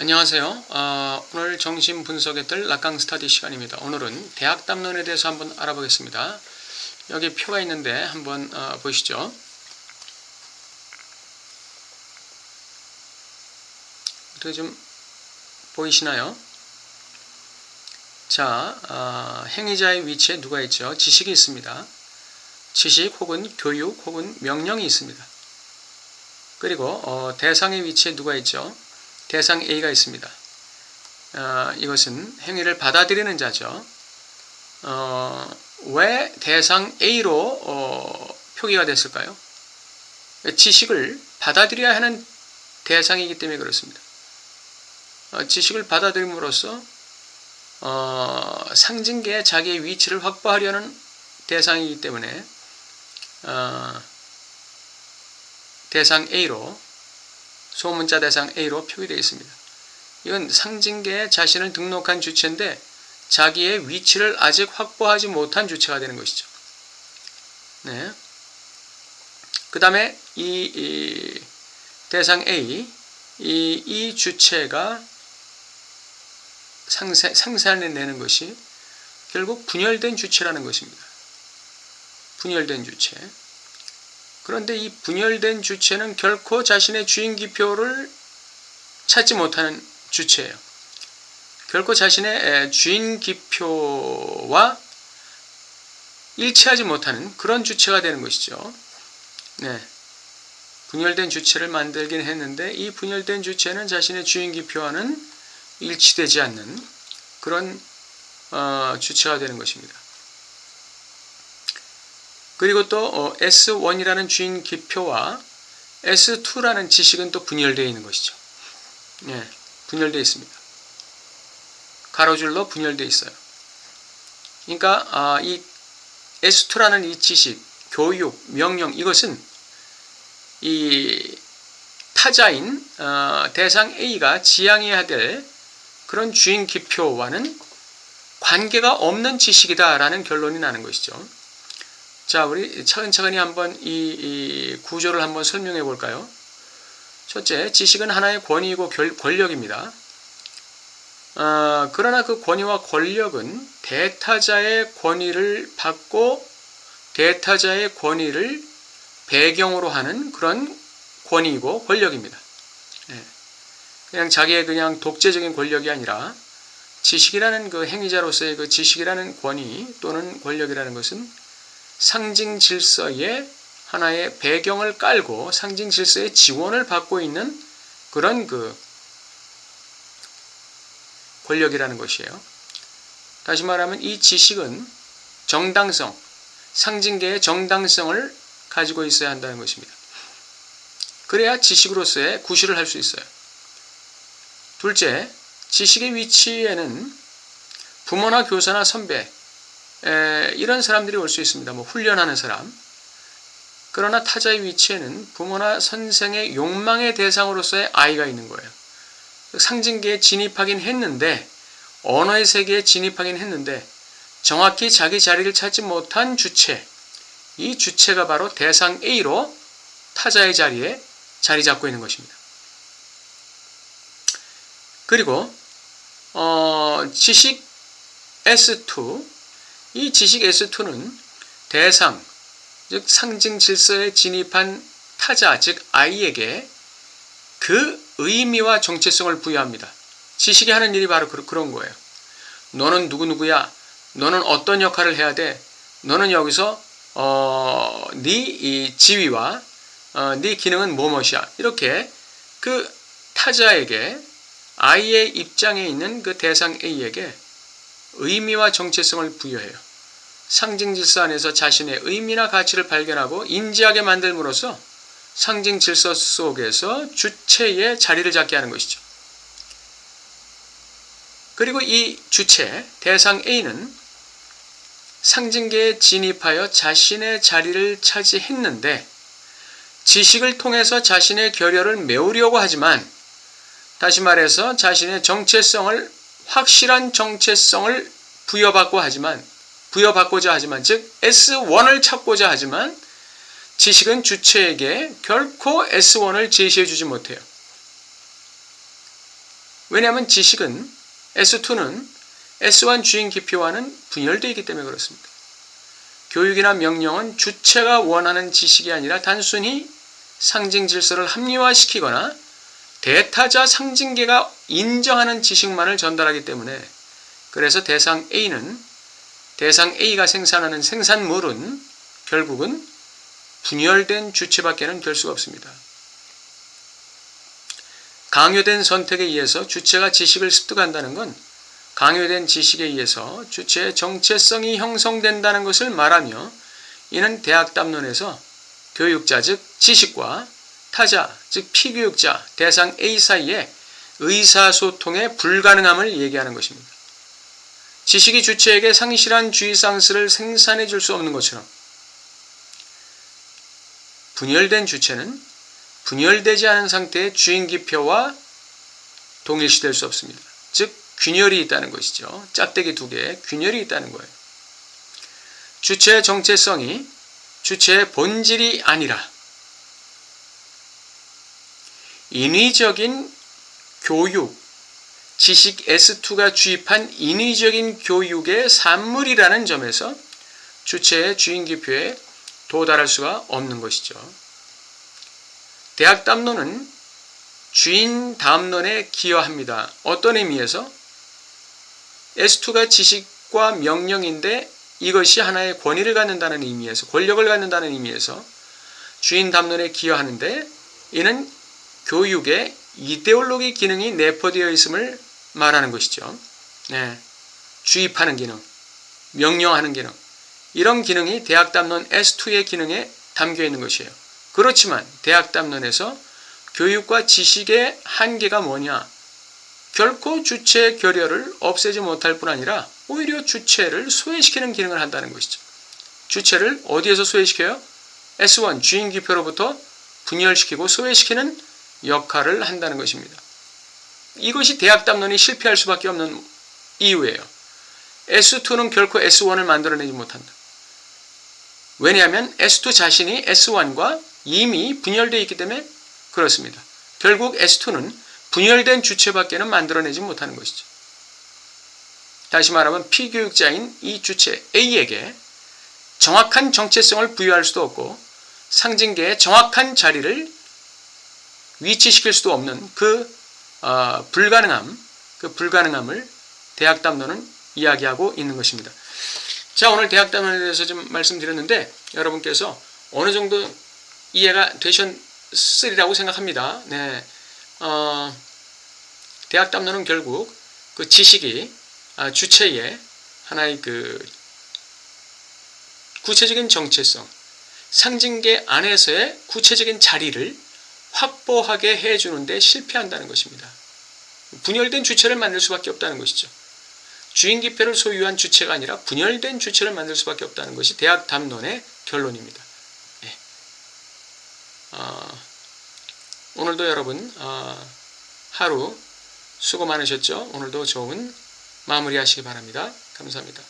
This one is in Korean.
안녕하세요. 오늘 정신 분석의 뜰 락강 스터디 시간입니다. 오늘은 대학 담론에 대해서 한번 알아보겠습니다. 여기 표가 있는데 한번 보시죠. 어떻게 좀 보이시나요? 자, 행위자의 위치에 누가 있죠? 지식이 있습니다. 지식 혹은 교육 혹은 명령이 있습니다. 그리고 대상의 위치에 누가 있죠? 대상 A가 있습니다. 이것은 행위를 받아들이는 자죠. 왜 대상 A로 표기가 됐을까요? 지식을 받아들여야 하는 대상이기 때문에 그렇습니다. 지식을 받아들임으로써 상징계에 자기의 위치를 확보하려는 대상이기 때문에 대상 A로 소문자 대상 A로 표기되어 있습니다. 이건 상징계에 자신을 등록한 주체인데 자기의 위치를 아직 확보하지 못한 주체가 되는 것이죠. 네. 그 다음에 이 대상 A, 이 주체가 상세내는 것이 결국 분열된 주체라는 것입니다. 분열된 주체. 그런데 이 분열된 주체는 결코 자신의 주인기표를 찾지 못하는 주체예요. 결코 자신의 주인기표와 일치하지 못하는 그런 주체가 되는 것이죠. 네. 분열된 주체를 만들긴 했는데 이 분열된 주체는 자신의 주인기표와는 일치되지 않는 그런 주체가 되는 것입니다. 그리고 또 S1이라는 주인 기표와 S2라는 지식은 또 분열되어 있는 것이죠. 네, 분열되어 있습니다. 가로줄로 분열되어 있어요. 그러니까 이 S2라는 이 지식, 교육, 명령 이것은 이 타자인 대상 A가 지향해야 될 그런 주인 기표와는 관계가 없는 지식이다라는 결론이 나는 것이죠. 자, 우리 차근차근히 한번 이 구조를 한번 설명해 볼까요? 첫째, 지식은 하나의 권위이고 권력입니다. 그러나 그 권위와 권력은 대타자의 권위를 받고 대타자의 권위를 배경으로 하는 그런 권위이고 권력입니다. 네. 그냥 자기의 그냥 독재적인 권력이 아니라 지식이라는 그 행위자로서의 그 지식이라는 권위 또는 권력이라는 것은 상징 질서의 하나의 배경을 깔고 상징 질서의 지원을 받고 있는 그런 그 권력이라는 것이에요. 다시 말하면 이 지식은 정당성, 상징계의 정당성을 가지고 있어야 한다는 것입니다. 그래야 지식으로서의 구실을 할 수 있어요. 둘째, 지식의 위치에는 부모나 교사나 선배, 이런 사람들이 올 수 있습니다. 뭐 훈련하는 사람. 그러나 타자의 위치에는 부모나 선생의 욕망의 대상으로서의 아이가 있는 거예요. 상징계에 진입하긴 했는데 언어의 세계에 진입하긴 했는데 정확히 자기 자리를 찾지 못한 주체, 이 주체가 바로 대상 A로 타자의 자리에 자리 잡고 있는 것입니다. 그리고 지식 S2, 이 지식 S2는 대상, 즉 상징 질서에 진입한 타자, 즉 I에게 그 의미와 정체성을 부여합니다. 지식이 하는 일이 바로 그런 거예요. 너는 누구누구야. 너는 어떤 역할을 해야 돼. 너는 여기서 네 이 지위와 네 기능은 무엇이야. 이렇게 그 타자에게 I의 입장에 있는 그 대상 A에게 의미와 정체성을 부여해요. 상징 질서 안에서 자신의 의미나 가치를 발견하고 인지하게 만들므로써 상징 질서 속에서 주체의 자리를 잡게 하는 것이죠. 그리고 이 주체, 대상 A는 상징계에 진입하여 자신의 자리를 차지했는데 지식을 통해서 자신의 결여를 메우려고 하지만 다시 말해서 자신의 정체성을 확실한 정체성을 부여받고자 하지만 즉 S1을 찾고자 하지만 지식은 주체에게 결코 S1을 제시해 주지 못해요. 왜냐하면 지식은 S2는 S1 주인 깊이와는 분열되어 있기 때문에 그렇습니다. 교육이나 명령은 주체가 원하는 지식이 아니라 단순히 상징 질서를 합리화시키거나 대타자 상징계가 인정하는 지식만을 전달하기 때문에 그래서 대상 A가 생산하는 생산물은 결국은 분열된 주체밖에는 될 수가 없습니다. 강요된 선택에 의해서 주체가 지식을 습득한다는 건 강요된 지식에 의해서 주체의 정체성이 형성된다는 것을 말하며 이는 대학담론에서 교육자 즉 지식과 타자 즉 피교육자 대상 A 사이에 의사소통의 불가능함을 얘기하는 것입니다. 지식이 주체에게 상실한 주의상스를 생산해 줄 수 없는 것처럼 분열된 주체는 분열되지 않은 상태의 주인기표와 동일시될 수 없습니다. 즉 균열이 있다는 것이죠. 짝대기 두 개의 균열이 있다는 거예요. 주체의 정체성이 주체의 본질이 아니라 인위적인 교육, 지식 S2가 주입한 인위적인 교육의 산물이라는 점에서 주체의 주인기표에 도달할 수가 없는 것이죠. 대학담론은 주인담론에 기여합니다. 어떤 의미에서? S2가 지식과 명령인데 이것이 하나의 권위를 갖는다는 의미에서, 권력을 갖는다는 의미에서 주인담론에 기여하는데 이는 교육의 이데올로기 기능이 내포되어 있음을 말하는 것이죠. 네, 주입하는 기능, 명령하는 기능, 이런 기능이 대학담론 S2의 기능에 담겨 있는 것이에요. 그렇지만 대학담론에서 교육과 지식의 한계가 뭐냐? 결코 주체의 결여를 없애지 못할 뿐 아니라 오히려 주체를 소외시키는 기능을 한다는 것이죠. 주체를 어디에서 소외시켜요? S1 주인기표로부터 분열시키고 소외시키는 역할을 한다는 것입니다. 이것이 대학담론이 실패할 수밖에 없는 이유예요. S2는 결코 S1을 만들어내지 못한다. 왜냐하면 S2 자신이 S1과 이미 분열되어 있기 때문에 그렇습니다. 결국 S2는 분열된 주체밖에는 만들어내지 못하는 것이죠. 다시 말하면 피교육자인 이 주체 A에게 정확한 정체성을 부여할 수도 없고 상징계의 정확한 자리를 위치시킬 수도 없는 그 불가능함을 대학담론은 이야기하고 있는 것입니다. 자, 오늘 대학담론에 대해서 좀 말씀드렸는데 여러분께서 어느 정도 이해가 되셨으리라고 생각합니다. 네, 대학담론은 결국 그 지식이 주체의 하나의 그 구체적인 정체성, 상징계 안에서의 구체적인 자리를 확보하게 해주는데 실패한다는 것입니다. 분열된 주체를 만들 수밖에 없다는 것이죠. 주인기표를 소유한 주체가 아니라 분열된 주체를 만들 수밖에 없다는 것이 대학담론의 결론입니다. 네. 오늘도 여러분 하루 수고 많으셨죠? 오늘도 좋은 마무리 하시기 바랍니다. 감사합니다.